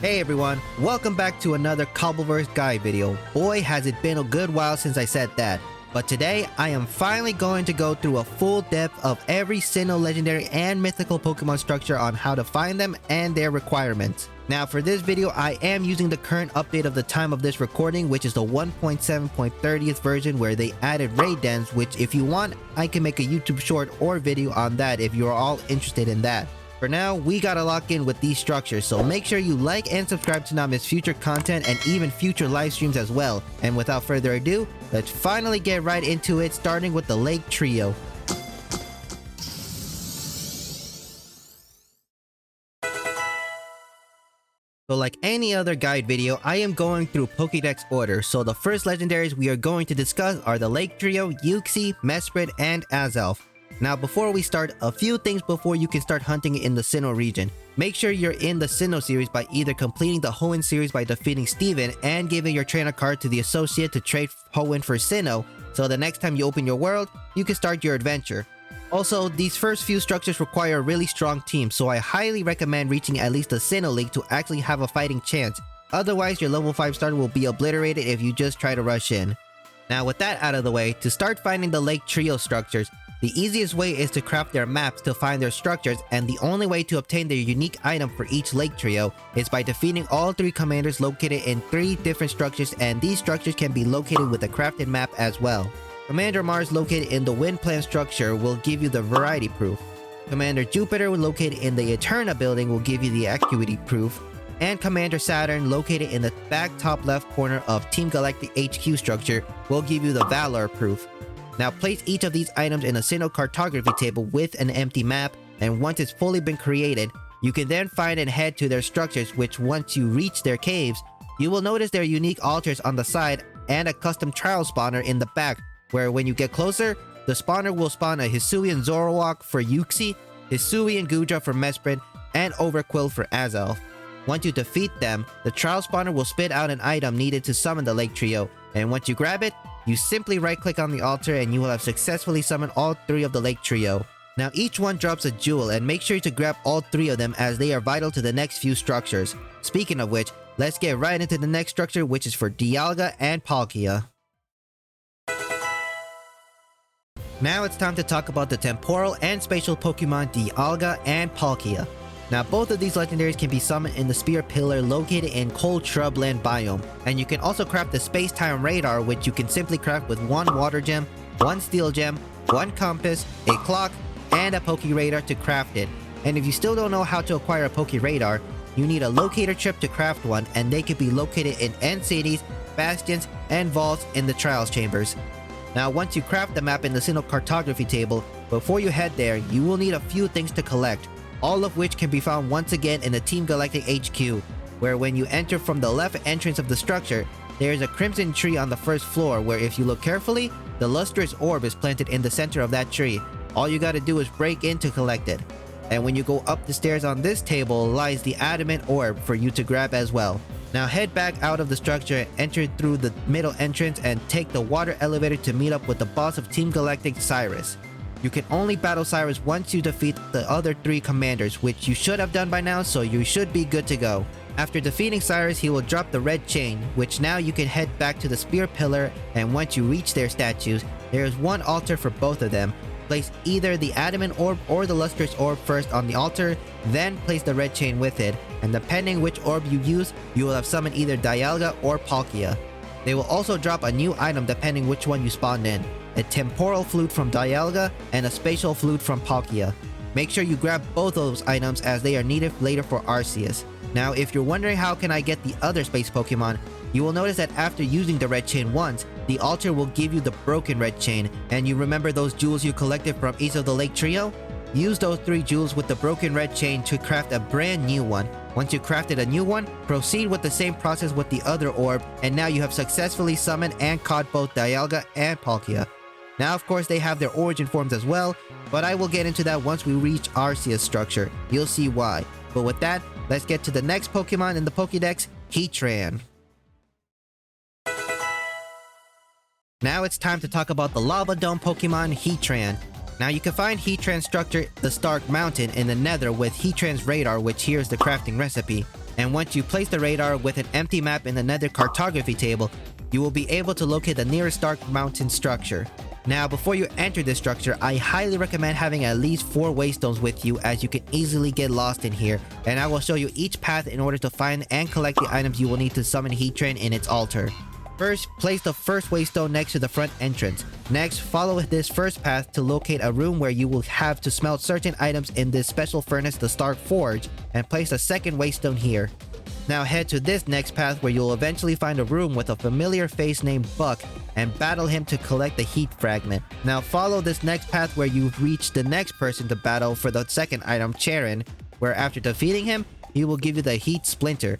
Hey everyone, welcome back to another Cobbleverse guide video. Boy, has it been a good while since I said that. But today, I am finally going to go through a full depth of every Sinnoh Legendary and Mythical Pokemon structure on how to find them and their requirements. Now for this video, I am using the current update of the time of this recording, which is the 1.7.30th version where they added raid dens, which if you want, I can make a YouTube short or video on that if you are all interested in that. For now, we gotta lock in with these structures, so make sure you like and subscribe to not miss future content and even future live streams as well. And without further ado, let's finally get right into it, starting with the Lake Trio. So like any other guide video, I am going through Pokédex order, so the first legendaries we are going to discuss are the Lake Trio, Uxie, Mesprit, and Azelf. Now before we start, a few things before you can start hunting in the Sinnoh region. Make sure you're in the Sinnoh series by either completing the Hoenn series by defeating Steven and giving your trainer card to the associate to trade Hoenn for Sinnoh, so the next time you open your world, you can start your adventure. Also, these first few structures require a really strong team, so I highly recommend reaching at least the Sinnoh League to actually have a fighting chance. Otherwise, your level 5 starter will be obliterated if you just try to rush in. Now with that out of the way, to start finding the Lake Trio structures, the easiest way is to craft their maps to find their structures, and the only way to obtain their unique item for each Lake Trio is by defeating all 3 commanders located in 3 different structures, and these structures can be located with a crafted map as well. Commander Mars located in the Wind Plant structure will give you the Variety Proof. Commander Jupiter located in the Eterna building will give you the Acuity Proof. And Commander Saturn located in the back top left corner of Team Galactic HQ structure will give you the Valor Proof. Now place each of these items in a Sinnoh cartography table with an empty map, and once it's fully been created, you can then find and head to their structures, which once you reach their caves, you will notice their unique altars on the side and a custom trial spawner in the back, where when you get closer, the spawner will spawn a Hisuian Zoroark for Uxie, Hisuian Gudra for Mesprit, and Overquill for Azelf. Once you defeat them, the trial spawner will spit out an item needed to summon the Lake Trio, and once you grab it, you simply right-click on the altar and you will have successfully summoned all 3 of the Lake Trio. Now each one drops a jewel, and make sure to grab all 3 of them as they are vital to the next few structures. Speaking of which, let's get right into the next structure, which is for Dialga and Palkia. Now it's time to talk about the temporal and spatial Pokemon Dialga and Palkia. Now both of these legendaries can be summoned in the Spear Pillar located in Cold Shrubland biome, and you can also craft the Space-Time Radar, which you can simply craft with 1 Water Gem, 1 Steel Gem, 1 Compass, a Clock, and a Poke Radar to craft it. And if you still don't know how to acquire a Poke Radar, you need a locator chip to craft one, and they can be located in end cities, bastions, and vaults in the Trials Chambers. Now once you craft the map in the Sinnoh cartography table, before you head there, you will need a few things to collect, all of which can be found once again in the Team Galactic HQ, where when you enter from the left entrance of the structure, there is a crimson tree on the first floor where if you look carefully, the lustrous orb is planted in the center of that tree. All you gotta do is break in to collect it. And when you go up the stairs on this table lies the adamant orb for you to grab as well. Now head back out of the structure, enter through the middle entrance, and take the water elevator to meet up with the boss of Team Galactic, Cyrus. You can only battle Cyrus once you defeat the other 3 commanders, which you should have done by now, so you should be good to go. After defeating Cyrus, he will drop the red chain, which now you can head back to the Spear Pillar, and once you reach their statues, there is 1 altar for both of them. Place either the Adamant Orb or the Lustrous Orb first on the altar, then place the red chain with it, and depending which orb you use, you will have summoned either Dialga or Palkia. They will also drop a new item depending which one you spawned in. A temporal flute from Dialga and a spatial flute from Palkia. Make sure you grab both those items as they are needed later for Arceus. Now if you're wondering how can I get the other space Pokemon, you will notice that after using the red chain once, the altar will give you the broken red chain, and you remember those jewels you collected from each of the Lake Trio? Use those 3 jewels with the broken red chain to craft a brand new one. Once you crafted a new one, proceed with the same process with the other orb, and now you have successfully summoned and caught both Dialga and Palkia. Now of course they have their origin forms as well, but I will get into that once we reach Arceus structure. You'll see why. But with that, let's get to the next Pokemon in the Pokédex, Heatran. Now it's time to talk about the Lava Dome Pokemon, Heatran. Now you can find Heatran's structure, the Stark Mountain, in the Nether with Heatran's Radar, which here's the crafting recipe. And once you place the radar with an empty map in the nether cartography table, you will be able to locate the nearest dark mountain structure. Now, before you enter this structure, I highly recommend having at least 4 waystones with you, as you can easily get lost in here, and I will show you each path in order to find and collect the items you will need to summon Heatran in its altar. First, place the first waystone next to the front entrance. Next, follow this first path to locate a room where you will have to smelt certain items in this special furnace, the Stark Forge, and place a second waystone here. Now head to this next path where you'll eventually find a room with a familiar face named Buck and battle him to collect the heat fragment. Now follow this next path where you reach the next person to battle for the second item, Charon, where after defeating him, he will give you the heat splinter.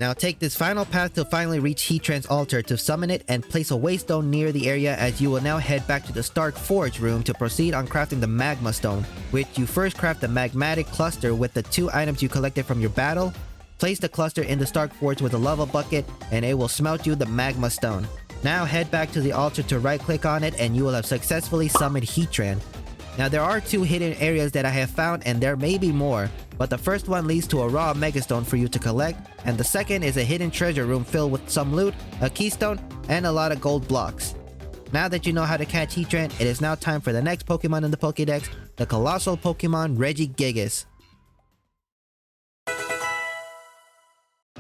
Now take this final path to finally reach Heatran's altar to summon it and place a waystone near the area, as you will now head back to the Stark Forge room to proceed on crafting the Magma Stone, which you first craft the magmatic cluster with the 2 items you collected from your battle. Place the cluster in the Stark Forge with a lava bucket and it will smelt you the Magma Stone. Now head back to the altar to right click on it and you will have successfully summoned Heatran. Now there are 2 hidden areas that I have found, and there may be more, but the first one leads to a raw megastone for you to collect, and the second is a hidden treasure room filled with some loot, a keystone, and a lot of gold blocks. Now that you know how to catch Heatran, it is now time for the next Pokemon in the Pokédex, the colossal Pokemon Regigigas.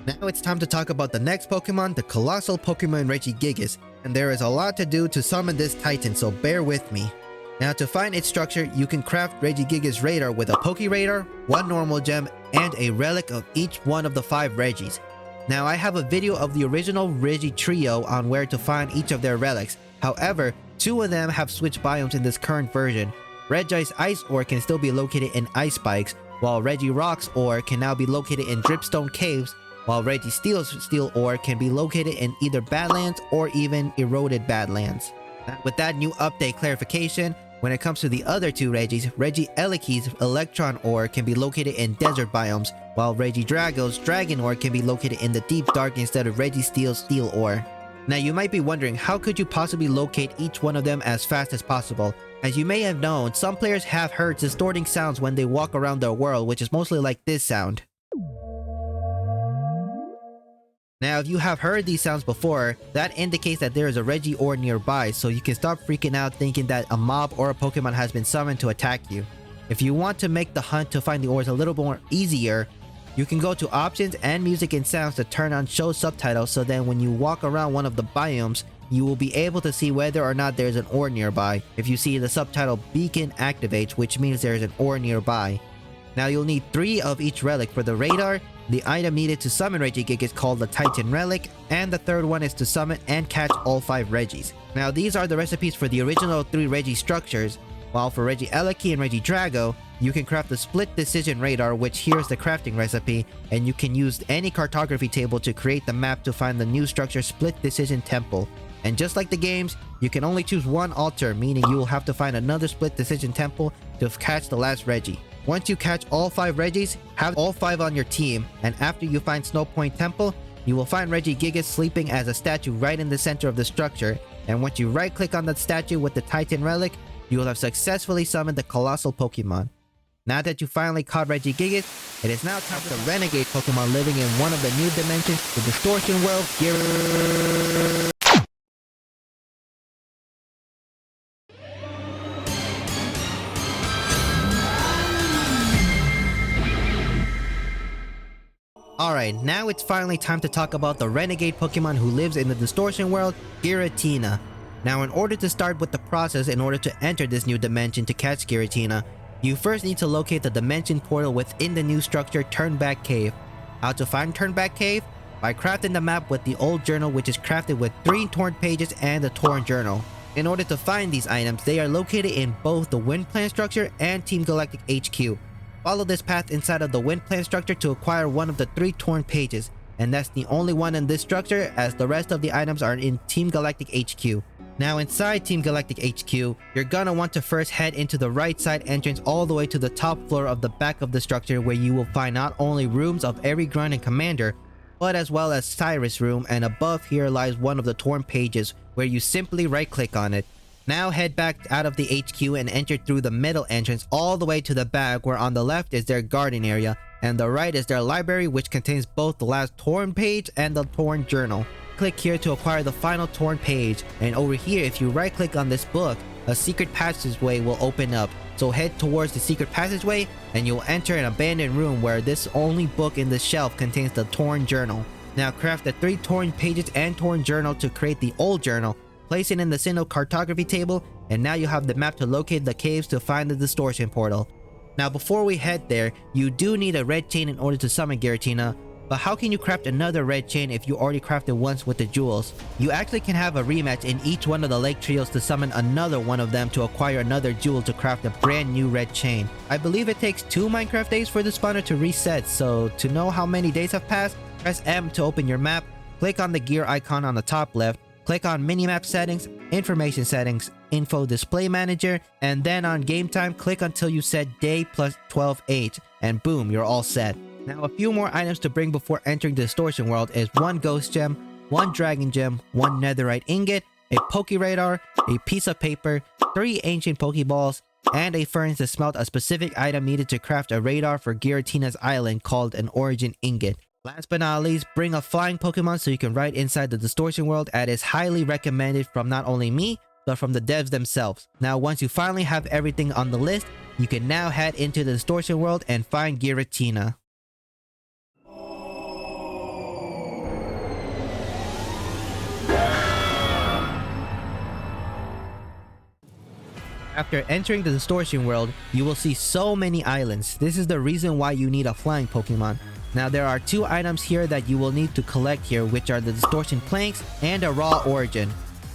Now it's time to talk about the next Pokemon, the colossal Pokemon Regigigas, and there is a lot to do to summon this Titan, so bear with me. Now to find its structure, you can craft Regigigas radar with a Poke Radar, 1 normal gem, and a relic of each one of the 5 Regis. Now I have a video of the original Regi trio on where to find each of their relics. However, 2 of them have switched biomes in this current version. Regi's Ice Ore can still be located in Ice Spikes, while Regirock's Ore can now be located in Dripstone Caves, while Registeel's Steel Ore can be located in either Badlands or even Eroded Badlands. With that new update clarification, when it comes to the other 2 Regis, Regielekki's Electron Ore can be located in desert biomes, while Regidrago's Dragon Ore can be located in the deep dark instead of Registeel's Steel Ore. Now you might be wondering, how could you possibly locate each one of them as fast as possible? As you may have known, some players have heard distorting sounds when they walk around their world, which is mostly like this sound. Now, if you have heard these sounds before, that indicates that there is a Regi ore nearby, so you can stop freaking out thinking that a mob or a Pokemon has been summoned to attack you. If you want to make the hunt to find the ores a little more easier, you can go to options and music and sounds to turn on show subtitles, so then when you walk around one of the biomes, you will be able to see whether or not there is an ore nearby. If you see the subtitle beacon activates, which means there is an ore nearby. Now you'll need 3 of each relic for the radar. The item needed to summon Regigigas is called the Titan Relic, and the third one is to summon and catch all 5 Regis. Now these are the recipes for the original 3 Regi structures, while for Regielekki and Regidrago, you can craft the Split Decision Radar, which here's the crafting recipe, and you can use any cartography table to create the map to find the new structure Split Decision Temple. And just like the games, you can only choose one altar, meaning you will have to find another Split Decision Temple to catch the last Regi. Once you catch all 5 Regis, have all 5 on your team, and after you find Snow Point Temple, you will find Regigigas sleeping as a statue right in the center of the structure, and once you right click on that statue with the Titan Relic, you will have successfully summoned the colossal Pokemon. Now that you finally caught Regigigas, it is now time for the renegade Pokemon living in one of the new dimensions, the Distortion World, Giratina. Alright, now it's finally time to talk about the renegade Pokemon who lives in the Distortion World, Giratina. Now in order to start with the process in order to enter this new dimension to catch Giratina, you first need to locate the dimension portal within the new structure Turnback Cave. How to find Turnback Cave? By crafting the map with the old journal, which is crafted with 3 torn pages and the torn journal. In order to find these items, they are located in both the Wind Plan structure and Team Galactic HQ. Follow this path inside of the Wind Plan structure to acquire one of the 3 torn pages, and that's the only one in this structure, as the rest of the items are in Team Galactic HQ. Now inside Team Galactic HQ, you're gonna want to first head into the right side entrance all the way to the top floor of the back of the structure, where you will find not only rooms of every grunt and commander, but as well as Cyrus room, and above here lies one of the torn pages where you simply right click on it. Now head back out of the HQ and enter through the middle entrance all the way to the back, where on the left is their garden area, and the right is their library, which contains both the last torn page and the torn journal. Click here to acquire the final torn page, and over here if you right click on this book, a secret passageway will open up. So head towards the secret passageway and you'll enter an abandoned room where this only book in the shelf contains the torn journal. Now craft the 3 torn pages and torn journal to create the old journal, place it in the Sinnoh cartography table, and now you have the map to locate the caves to find the distortion portal. Now before we head there, you do need a red chain in order to summon Giratina, but how can you craft another red chain if you already crafted once with the jewels? You actually can have a rematch in each one of the lake trios to summon another one of them to acquire another jewel to craft a brand new red chain. I believe it takes 2 Minecraft days for the spawner to reset, so to know how many days have passed, press M to open your map, click on the gear icon on the top left, click on minimap settings, information settings, info display manager, and then on game time click until you set day plus 12H, and boom, you're all set. Now a few more items to bring before entering the distortion world is 1 ghost gem, 1 dragon gem, 1 netherite ingot, a poke radar, a piece of paper, 3 ancient pokeballs, and a furnace to smelt a specific item needed to craft a radar for Giratina's island called an origin ingot. Last but not least, bring a flying Pokemon so you can ride inside the distortion world, as is highly recommended from not only me, but from the devs themselves. Now once you finally have everything on the list, you can now head into the distortion world and find Giratina. After entering the distortion world, you will see so many islands. This is the reason why you need a flying Pokemon. Now there are 2 items here that you will need to collect here, which are the distortion planks and a raw origin.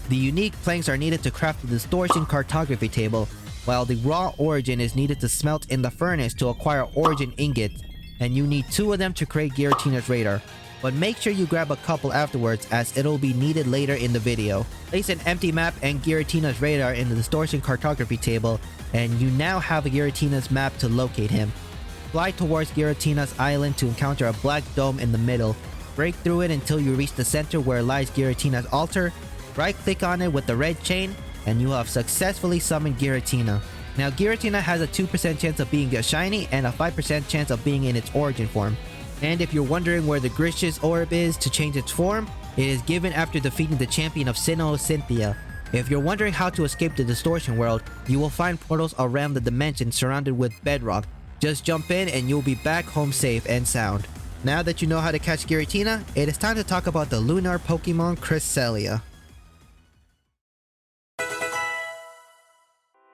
The unique planks are needed to craft the distortion cartography table, while the raw origin is needed to smelt in the furnace to acquire origin ingots, and you need 2 of them to create Giratina's radar. But make sure you grab a couple afterwards, as it'll be needed later in the video. Place an empty map and Giratina's radar in the distortion cartography table, and you now have a Giratina's map to locate him. Fly towards Giratina's island to encounter a black dome in the middle. Break through it until you reach the center where lies Giratina's altar. Right click on it with the red chain, and you have successfully summoned Giratina. Now Giratina has a 2% chance of being a shiny and a 5% chance of being in its origin form. And if you're wondering where the Grish's orb is to change its form, it is given after defeating the champion of Sinnoh, Cynthia. If you're wondering how to escape the distortion world, you will find portals around the dimension surrounded with bedrock. Just jump in and you'll be back home safe and sound. Now that you know how to catch Giratina, it is time to talk about the lunar Pokemon Cresselia.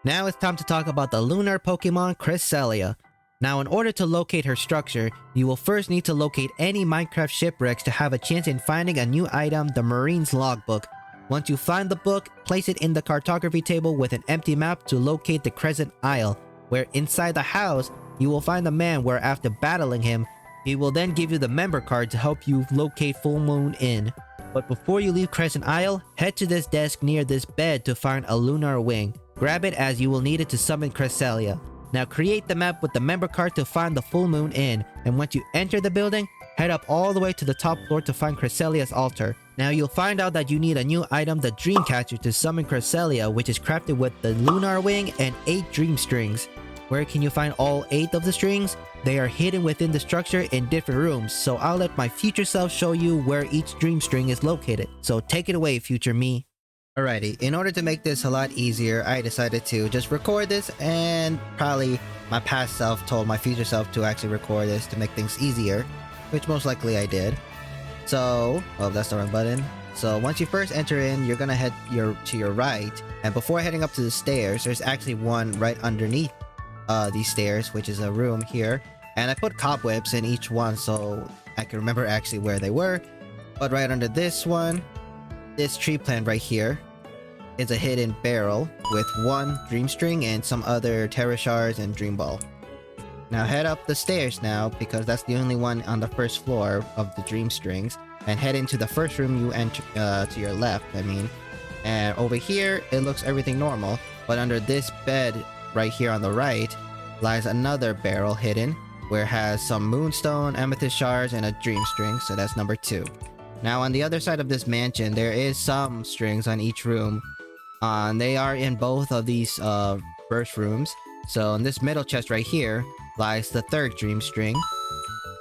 Now it's time to talk about the lunar Pokemon Cresselia. Now in order to locate her structure, you will first need to locate any Minecraft shipwrecks to have a chance in finding a new item, the Marine's Logbook. Once you find the book, place it in the cartography table with an empty map to locate the Crescent Isle, where inside the house, you will find a man where after battling him, he will then give you the member card to help you locate Full Moon Inn. But before you leave Crescent Isle, head to this desk near this bed to find a lunar wing. Grab it as you will need it to summon Cresselia. Now create the map with the member card to find the Full Moon Inn, and once you enter the building, head up all the way to the top floor to find Cresselia's altar. Now you'll find out that you need a new item, the Dreamcatcher, to summon Cresselia, which is crafted with the lunar wing and 8 dream strings. Where can you find all 8 of the strings? They are hidden within the structure in different rooms, so I'll let my future self show you where each dream string is located. So take it away, future me. Alrighty, in order to make this a lot easier, I decided to just record this, and probably my past self told my future self to actually record this to make things easier, which most likely I did. So, oh, that's the wrong button. So once you first enter in, you're gonna head to your right, and before heading up to the stairs, there's actually one right underneath these stairs, which is a room here, and I put cobwebs in each one so I can remember actually where they were. But right under this one, this tree plant right here is a hidden barrel with 1 dream string and some other terra shards and dream ball. Now head up the stairs now, because that's the only one on the first floor of the dream strings, and head into the first room you enter to your left, and over here it looks everything normal, but under this bed right here on the right lies another barrel hidden where it has some moonstone, amethyst shards, and a dream string, so that's number 2. Now on the other side of this mansion, there is some strings on each room. They are in both of these first rooms. So in this middle chest right here lies the 3rd dream string.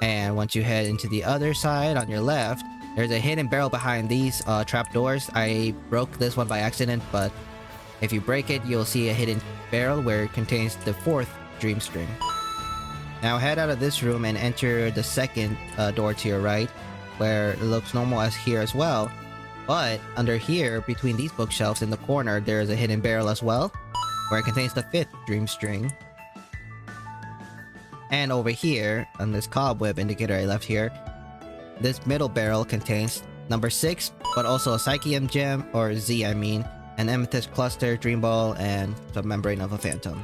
And once you head into the other side on your left, there's a hidden barrel behind these trapdoors. I broke this one by accident, but if you break it, you'll see a hidden barrel where it contains the 4th dream string. Now head out of this room and enter the second door to your right, where it looks normal as here as well. But under here, between these bookshelves in the corner, there is a hidden barrel as well, where it contains the 5th dream string. And over here, on this cobweb indicator I left here, this middle barrel contains number 6, but also a Psychium Gem, or Z I mean, an Amethyst Cluster, Dream Ball, and the Membrane of a Phantom.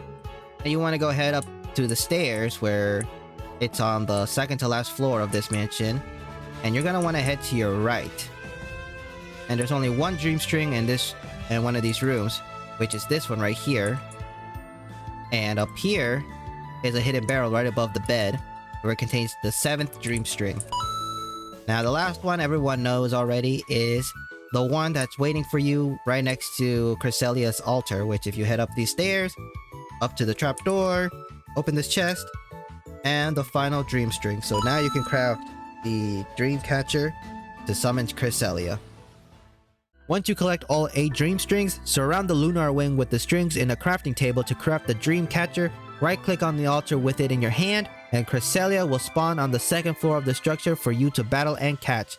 And you want to go head up to the stairs where it's on the second to last floor of this mansion, and you're gonna want to head to your right. And there's only one dream string in one of these rooms, which is this one right here. And up here is a hidden barrel right above the bed, where it contains the 7th dream string. Now the last one everyone knows already is the one that's waiting for you right next to Cresselia's altar, which if you head up these stairs, up to the trapdoor, open this chest, and the final dream string. So now you can craft the dream catcher to summon Cresselia. Once you collect all 8 dream strings, surround the lunar wing with the strings in a crafting table to craft the dream catcher. Right click on the altar with it in your hand, and Cresselia will spawn on the 2nd floor of the structure for you to battle and catch.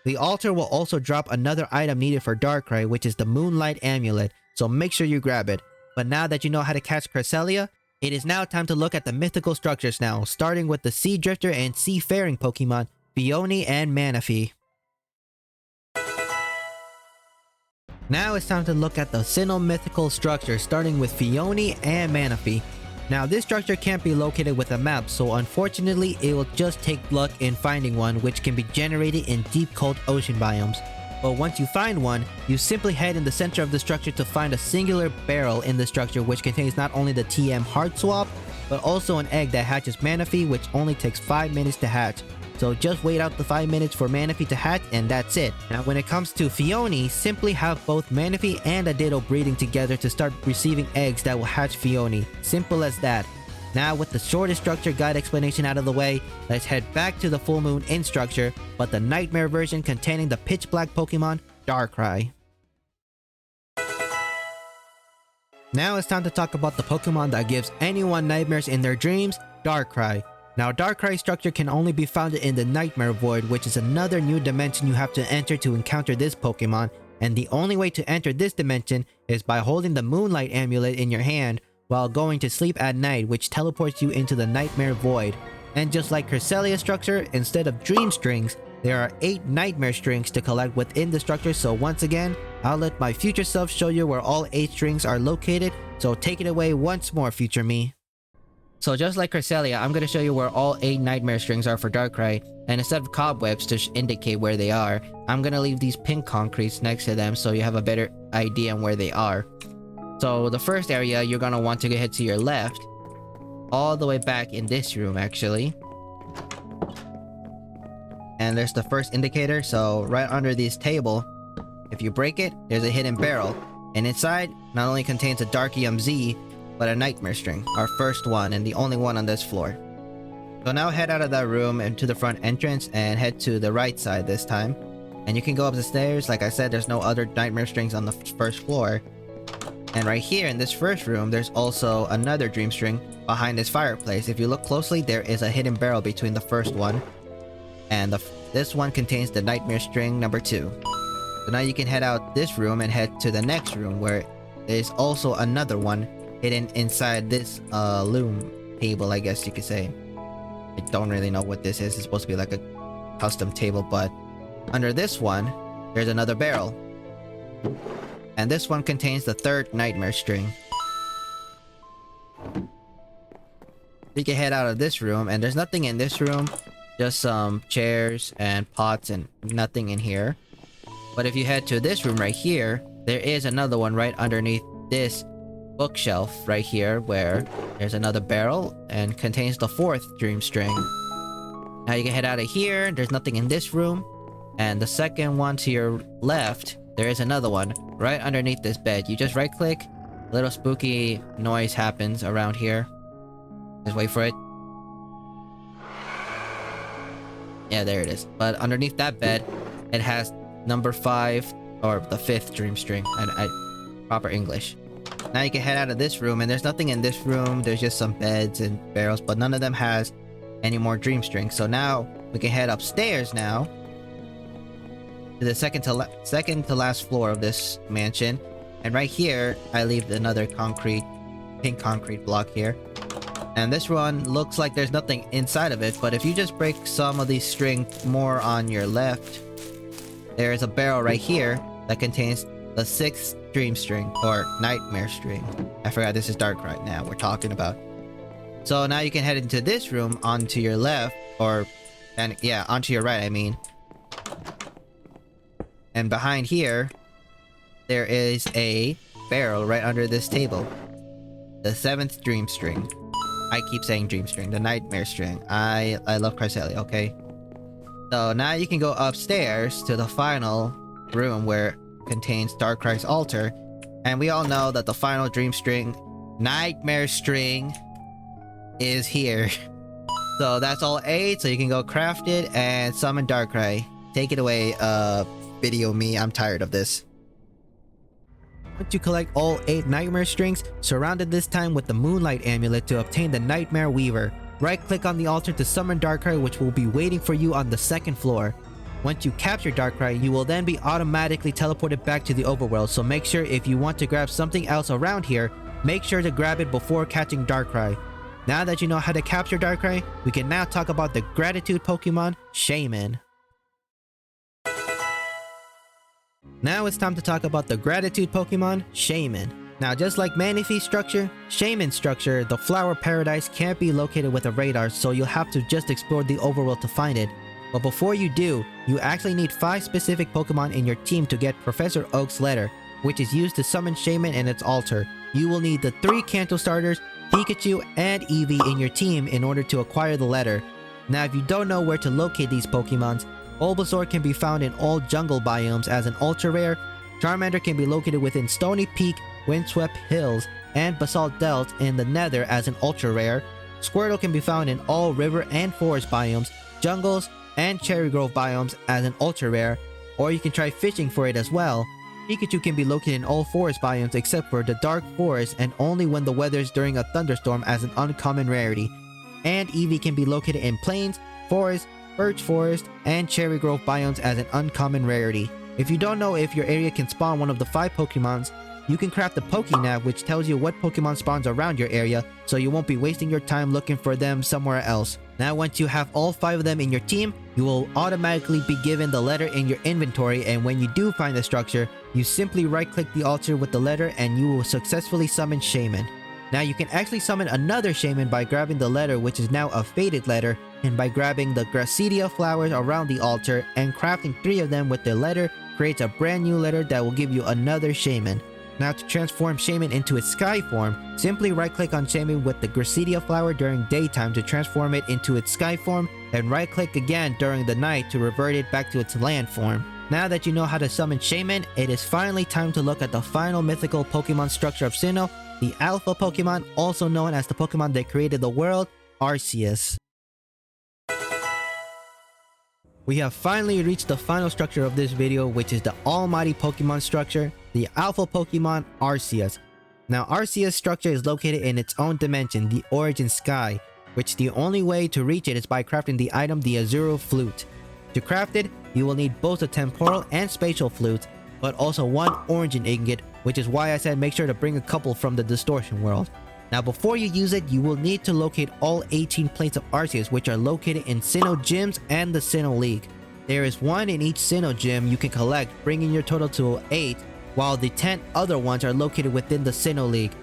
The altar will also drop another item needed for Darkrai, which is the Moonlight Amulet, so make sure you grab it. But now that you know how to catch Cresselia, it is now time to look at the mythical structures now, starting with the Sea Drifter and Seafaring Pokemon, Phione and Manaphy. Now it's time to look at the Sinnoh mythical structure, starting with Phione and Manaphy. Now this structure can't be located with a map, so unfortunately it will just take luck in finding one, which can be generated in deep cold ocean biomes. But once you find one, you simply head in the center of the structure to find a singular barrel in the structure, which contains not only the TM Heart Swap, but also an egg that hatches Manaphy, which only takes 5 minutes to hatch. So just wait out the 5 minutes for Manaphy to hatch, and that's it. Now when it comes to Phione, simply have both Manaphy and a Ditto breeding together to start receiving eggs that will hatch Phione. Simple as that. Now with the shortest structure guide explanation out of the way, let's head back to the Full Moon in structure, but the Nightmare version containing the Pitch Black Pokemon, Darkrai. Now it's time to talk about the Pokemon that gives anyone nightmares in their dreams, Darkrai. Now Darkrai structure can only be found in the Nightmare Void, which is another new dimension you have to enter to encounter this Pokemon, and the only way to enter this dimension is by holding the Moonlight Amulet in your hand while going to sleep at night, which teleports you into the Nightmare Void. And just like Cresselia structure, instead of dream strings, there are 8 nightmare strings to collect within the structure, so once again, I'll let my future self show you where all 8 strings are located, so take it away once more, future me. So just like Cresselia, I'm going to show you where all 8 nightmare strings are for Darkrai, and instead of cobwebs to indicate where they are, I'm going to leave these pink concretes next to them so you have a better idea on where they are. So the first area, you're going to want to head to your left, all the way back in this room actually. And there's the first indicator, so right under this table, if you break it, there's a hidden barrel, and inside not only contains a Darkium Z, but a Nightmare string, our first one and the only one on this floor. So now head out of that room into the front entrance and head to the right side this time. And you can go up the stairs. Like I said, there's no other Nightmare strings on the first floor. And right here in this first room, there's also another dream string behind this fireplace. If you look closely, there is a hidden barrel between the first one and this one contains the Nightmare string number 2. So now you can head out this room and head to the next room where there's also another one hidden inside this loom table, I guess you could say. I don't really know what this is. It's supposed to be like a custom table, but under this one, there's another barrel. And this one contains the 3rd Nightmare string. You can head out of this room, and there's nothing in this room. Just some chairs and pots and nothing in here. But if you head to this room right here, there is another one right underneath this bookshelf right here where there's another barrel and contains the 4th dream string. Now you can head out of here. There's nothing in this room. And the second one to your left, there is another one right underneath this bed. You just right click, a little spooky noise happens around here. Just wait for it. Yeah, there it is. But underneath that bed, it has number 5 or the 5th dream string. And proper English. Now you can head out of this room, and there's nothing in this room. There's just some beds and barrels, but none of them has any more dream strings. So now we can head upstairs now to the second to last floor of this mansion. And right here, I leave another pink concrete block here. And this one looks like there's nothing inside of it, but if you just break some of these strings more on your left, there is a barrel right here that contains the 6th dream string or nightmare string. I forgot this is Darkrai now we're talking about. So now you can head into this room onto your left, onto your right, I mean. And behind here, there is a barrel right under this table. The 7th dream string. I keep saying dream string, the nightmare string. I love Cresselia, okay? So now you can go upstairs to the final room where it contains Darkrai's altar. And we all know that the final dream string, nightmare string, is here. So that's all 8, so you can go craft it and summon Darkrai. Take it away, video me, I'm tired of this. Once you collect all 8 nightmare strings, surround it this time with the moonlight amulet to obtain the nightmare weaver. Right click on the altar to summon Darkrai, which will be waiting for you on the 2nd floor. Once you capture Darkrai, you will then be automatically teleported back to the overworld, so make sure if you want to grab something else around here, make sure to grab it before catching Darkrai. Now that you know how to capture Darkrai, we can now talk about the gratitude Pokemon, Shaymin. Now it's time to talk about the gratitude Pokemon, Shaymin. Now just like Manaphy's structure, Shaymin's structure, the flower paradise, can't be located with a radar, so you'll have to just explore the overworld to find it. But before you do, you actually need 5 specific Pokemon in your team to get Professor Oak's letter, which is used to summon Shaymin and its altar. You will need the 3 Kanto starters, Pikachu, and Eevee in your team in order to acquire the letter. Now if you don't know where to locate these Pokemons, Bulbasaur can be found in all jungle biomes as an ultra rare, Charmander can be located within Stony Peak, Windswept Hills, and Basalt Delta in the Nether as an ultra rare, Squirtle can be found in all river and forest biomes, jungles, and Cherry Grove biomes as an ultra rare, or you can try fishing for it as well. Pikachu can be located in all forest biomes except for the dark forest and only when the weather is during a thunderstorm as an uncommon rarity. And Eevee can be located in plains, forests, birch forest, and Cherry Grove biomes as an uncommon rarity. If you don't know if your area can spawn one of the 5 Pokemons, you can craft the Pokénav, which tells you what Pokemon spawns around your area, so you won't be wasting your time looking for them somewhere else. Now once you have all 5 of them in your team, you will automatically be given the letter in your inventory, and when you do find the structure, you simply right click the altar with the letter and you will successfully summon Shaymin. Now you can actually summon another Shaymin by grabbing the letter, which is now a faded letter, and by grabbing the Giratina flowers around the altar and crafting 3 of them with the letter creates a brand new letter that will give you another Shaymin. Now to transform Shaymin into its sky form, simply right click on Shaymin with the Giratina flower during daytime to transform it into its sky form, and right click again during the night to revert it back to its land form. Now that you know how to summon Shaymin, it is finally time to look at the final mythical Pokemon structure of Sinnoh, the Alpha Pokemon, also known as the Pokemon that created the world, Arceus. We have finally reached the final structure of this video, which is the almighty Pokemon structure, the Alpha Pokemon, Arceus. Now Arceus' structure is located in its own dimension, the Origin Sky, which the only way to reach it is by crafting the item the Azuro Flute. To craft it, you will need both a temporal and spatial flute, but also 1 Origin Ingot, which is why I said make sure to bring a couple from the Distortion world. Now before you use it, you will need to locate all 18 plates of Arceus, which are located in Sinnoh gyms and the Sinnoh League. There is 1 in each Sinnoh gym you can collect, bringing your total to 8, while the 10 other ones are located within the Sinnoh League.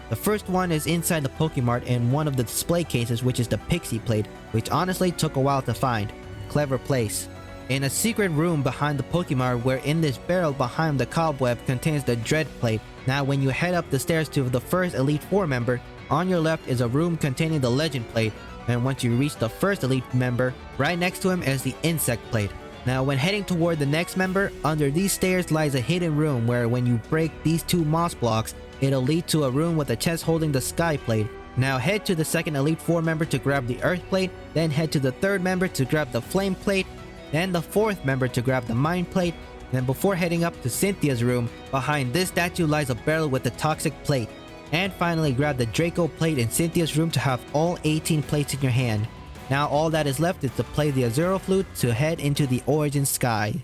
The first one is inside the Pokemart in one of the display cases, which is the Pixie Plate, which honestly took a while to find. Clever place. In a secret room behind the Pokemart, where in this barrel behind the cobweb contains the Dread Plate. Now when you head up the stairs to the first Elite 4 member, on your left is a room containing the Legend Plate, and once you reach the first Elite member, right next to him is the Insect Plate. Now when heading toward the next member, under these stairs lies a hidden room where when you break these 2 moss blocks, it'll lead to a room with a chest holding the Sky Plate. Now head to the second Elite Four member to grab the Earth Plate, then head to the third member to grab the Flame Plate, then the fourth member to grab the Mind Plate, then before heading up to Cynthia's room, behind this statue lies a barrel with the Toxic Plate. And finally grab the Draco Plate in Cynthia's room to have all 18 plates in your hand. Now all that is left is to play the Azuro Flute to head into the Origin Sky.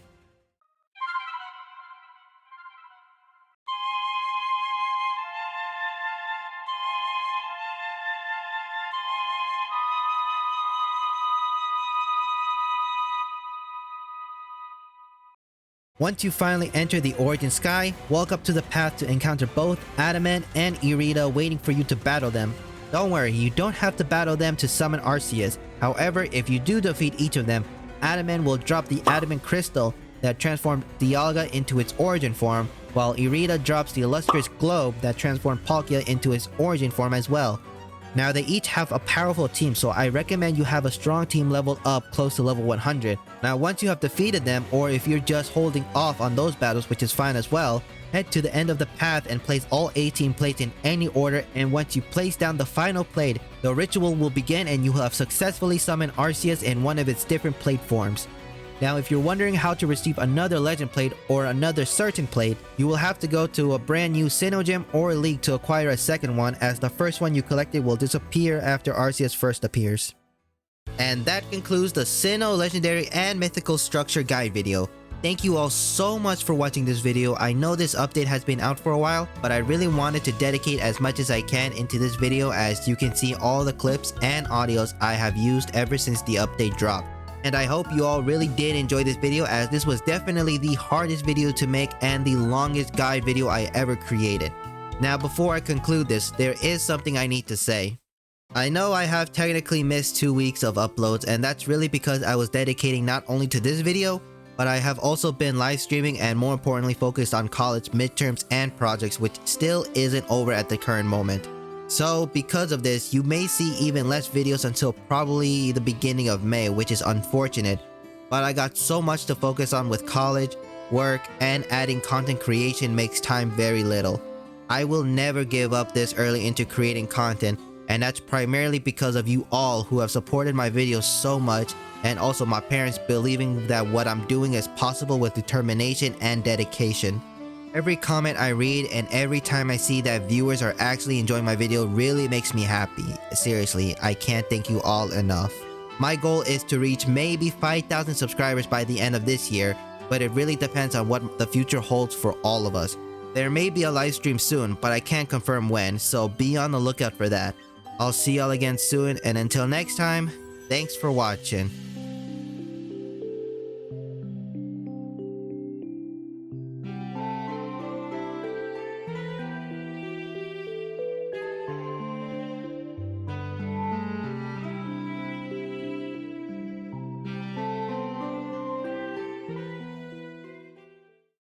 Once you finally enter the Origin Sky, walk up to the path to encounter both Adamant and Irida waiting for you to battle them. Don't worry, you don't have to battle them to summon Arceus. However, if you do defeat each of them, Adamant will drop the Adamant Crystal that transformed Dialga into its origin form, while Irida drops the Illustrious Globe that transformed Palkia into its origin form as well. Now they each have a powerful team, so I recommend you have a strong team leveled up close to level 100. Now once you have defeated them, or if you're just holding off on those battles, which is fine as well, head to the end of the path and place all 18 plates in any order, and once you place down the final plate, the ritual will begin and you will have successfully summoned Arceus in one of its different plate forms. Now if you're wondering how to receive another Legend Plate or another Certain Plate, you will have to go to a brand new Sinnoh Gym or League to acquire a second one, as the first one you collected will disappear after Arceus first appears. And that concludes the Sinnoh Legendary and Mythical Structure Guide video. Thank you all so much for watching this video. I know this update has been out for a while, but I really wanted to dedicate as much as I can into this video, as you can see all the clips and audios I have used ever since the update dropped. And I hope you all really did enjoy this video, as this was definitely the hardest video to make and the longest guide video I ever created. Now before I conclude this, there is something I need to say. I know I have technically missed 2 weeks of uploads, and that's really because I was dedicating not only to this video, but I have also been live streaming and more importantly focused on college midterms and projects, which still isn't over at the current moment. So because of this, you may see even less videos until probably the beginning of May, which is unfortunate, but I got so much to focus on with college, work, and adding content creation makes time very little. I will never give up this early into creating content, and that's primarily because of you all who have supported my videos so much, and also my parents believing that what I'm doing is possible with determination and dedication. Every comment I read and every time I see that viewers are actually enjoying my video really makes me happy. Seriously, I can't thank you all enough. My goal is to reach maybe 5,000 subscribers by the end of this year, but it really depends on what the future holds for all of us. There may be a live stream soon, but I can't confirm when, so be on the lookout for that. I'll see y'all again soon, and until next time, thanks for watching.